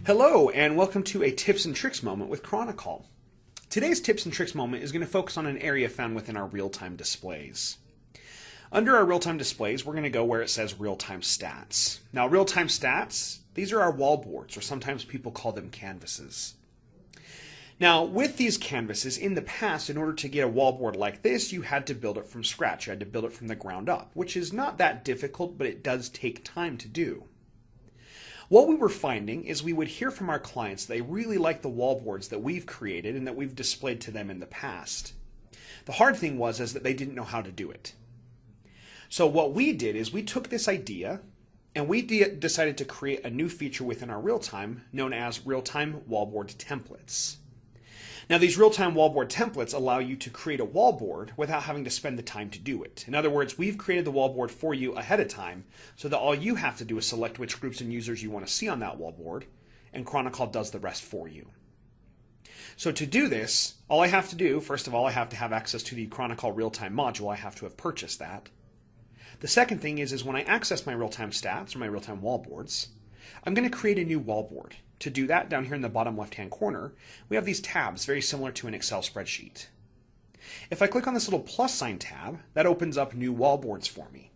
Hello, and welcome to a tips and tricks moment with Chronicall. Today's tips and tricks moment is going to focus on an area found within our real-time displays. Under our real-time displays, we're going to go where it says real-time stats. Now, real-time stats, these are our wallboards, or sometimes people call them canvases. Now, with these canvases, in the past, in order to get a wallboard like this, you had to build it from scratch. You had to build it from the ground up, which is not that difficult, but it does take time to do. What we were finding is we would hear from our clients they really like the wallboards that we've created and that we've displayed to them in the past. The hard thing was that they didn't know how to do it. So what we did is we took this idea and we decided to create a new feature within our real-time known as real-time wallboard templates. Now, these real-time wallboard templates allow you to create a wallboard without having to spend the time to do it. In other words, we've created the wallboard for you ahead of time so that all you have to do is select which groups and users you want to see on that wallboard, and Chronicall does the rest for you. So to do this, all I have to do, first of all, I have to have access to the Chronicall real-time module. I have to have purchased that. The second thing is when I access my real-time stats or my real-time wallboards, I'm going to create a new wallboard. To do that, down here in the bottom left-hand corner, we have these tabs very similar to an Excel spreadsheet. If I click on this little plus sign tab, that opens up new wallboards for me.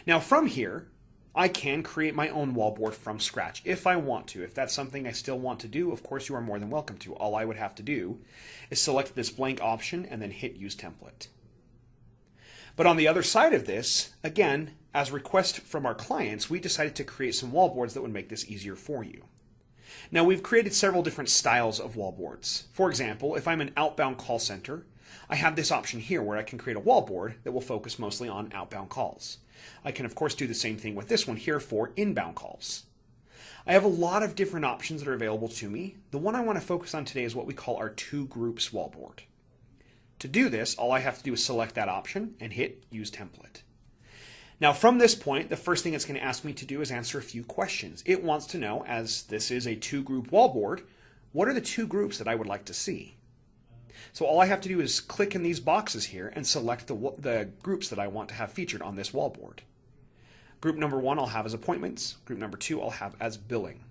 Now from here, I can create my own wallboard from scratch if I want to. If that's something I still want to do, of course you are more than welcome to. All I would have to do is select this blank option and then hit Use Template. But on the other side of this, again, as a request from our clients, we decided to create some wallboards that would make this easier for you. Now, we've created several different styles of wallboards. For example, if I'm an outbound call center, I have this option here where I can create a wallboard that will focus mostly on outbound calls. I can, of course, do the same thing with this one here for inbound calls. I have a lot of different options that are available to me. The one I want to focus on today is what we call our two groups wallboard. To do this, all I have to do is select that option and hit Use Template. Now from this point, the first thing it's going to ask me to do is answer a few questions. It wants to know, as this is a two-group wallboard, what are the two groups that I would like to see? So all I have to do is click in these boxes here and select the groups that I want to have featured on this wallboard. Group number 1 I'll have as appointments. Group number 2 I'll have as billing.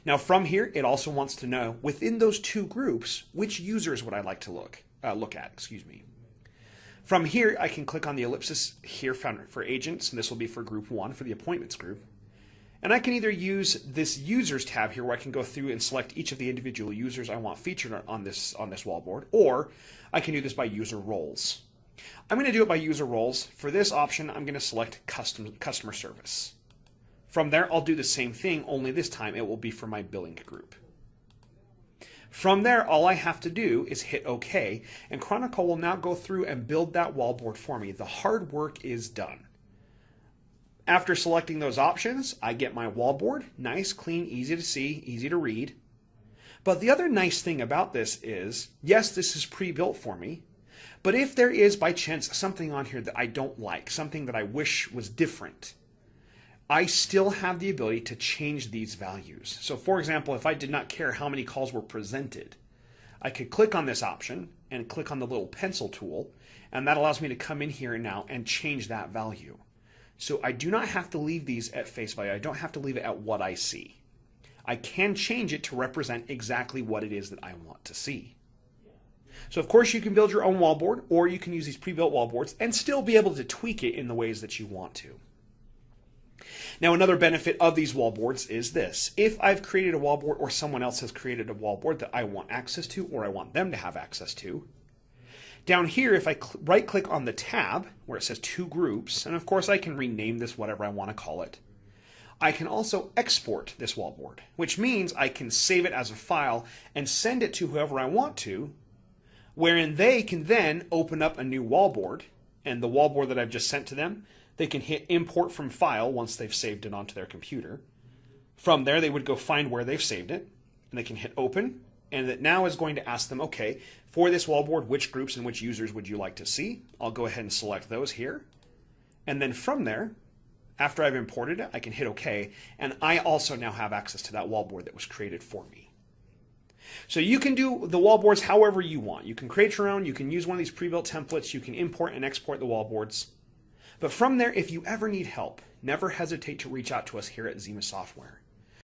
Now from here, it also wants to know, within those two groups, which users would I like to look at. From here, I can click on the ellipsis here found for agents, and this will be for group 1, for the appointments group. And I can either use this users tab here where I can go through and select each of the individual users I want featured on this wallboard, or I can do this by user roles. I'm going to do it by user roles. For this option, I'm going to select customer service. From there, I'll do the same thing, only this time it will be for my billing group. From there, all I have to do is hit OK, and Chronicall will now go through and build that wallboard for me. The hard work is done. After selecting those options, I get my wallboard, nice, clean, easy to see, easy to read. But the other nice thing about this is, yes, this is pre-built for me, but if there is by chance something on here that I don't like, something that I wish was different, I still have the ability to change these values. So for example, if I did not care how many calls were presented, I could click on this option and click on the little pencil tool, and that allows me to come in here now and change that value. So I do not have to leave these at face value. I don't have to leave it at what I see. I can change it to represent exactly what it is that I want to see. So of course you can build your own wallboard, or you can use these pre-built wallboards and still be able to tweak it in the ways that you want to. Now, another benefit of these wallboards is this. If I've created a wallboard or someone else has created a wallboard that I want access to or I want them to have access to, down here, if I right-click on the tab where it says two groups, and of course I can rename this whatever I want to call it, I can also export this wallboard, which means I can save it as a file and send it to whoever I want to, wherein they can then open up a new wallboard, and the wallboard that I've just sent to them, they can hit import from file once they've saved it onto their computer. From there, they would go find where they've saved it, and they can hit open, and it now is going to ask them, okay, for this wallboard, which groups and which users would you like to see? I'll go ahead and select those here. And then from there, after I've imported it, I can hit OK, and I also now have access to that wallboard that was created for me. So you can do the wallboards however you want. You can create your own, you can use one of these pre-built templates, you can import and export the wallboards. But from there, if you ever need help, never hesitate to reach out to us here at Zima Software.